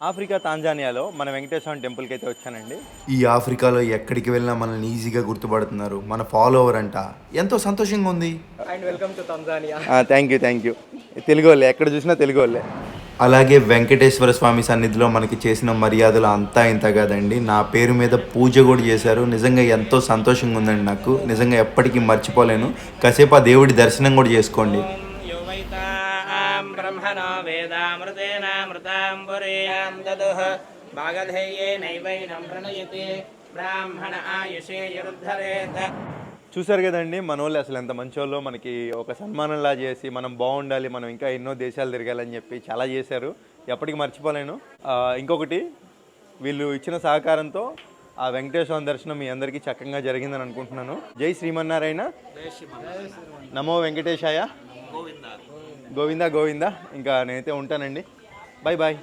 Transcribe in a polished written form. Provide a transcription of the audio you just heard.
Africa తాంజానియాలో మన వెంకటేశ్వర టెంపుల్కి అయితే వచ్చానండి. ఈ ఆఫ్రికాలో ఎక్కడికి వెళ్ళినా మనల్ని ఈజీగా గుర్తుపడుతున్నారు. మన ఫాలోవర్ అంట. ఎంతో సంతోషంగా ఉంది. And welcome to Tanzania. Thank you. Telugu వాళ్ళే, ఎక్కడ చూసినా తెలుగు వాళ్ళే. అలాగే వెంకటేశ్వర స్వామి సన్నిధిలో మనకి చేసిన మర్యాదలు అంతా ఇంత కాదండి. నా పేరు మీద పూజ కూడా చేశారు. నిజంగా ఎంతో సంతోషంగా ఉందండి నాకు. నిజంగా ఎప్పటికీ మర్చిపోలేను. కాసేపు ఆ దేవుడి దర్శనం కూడా చేసుకోండి. బ్రహ్మణో వేదామృతేనామృతాంబురేయాం దదుః భాగధేయేనైవైనం ప్రణయతే బ్రాహ్మణ ఆయుషే యరుద్ధరేత్. చూసారు కదండి మన వాళ్ళు అసలు ఎంత మంచోళ్ళో. మనకి ఒక సన్మానంలా చేసి మనం బాగుండాలి, మనం ఇంకా ఎన్నో దేశాలు తిరగాలని చెప్పి చాలా చేశారు. ఎప్పటికీ మర్చిపోలేను. ఇంకొకటి, వీళ్ళు ఇచ్చిన సహకారంతో ఆ వెంకటేశ్వర దర్శనం మీ అందరికీ చక్కగా జరిగిందని అనుకుంటున్నాను. జై శ్రీమన్నారాయణ. నమో వెంకటేశాయ. గోవిందా. ఇంకా నేనైతే ఉంటానండి. బాయ్.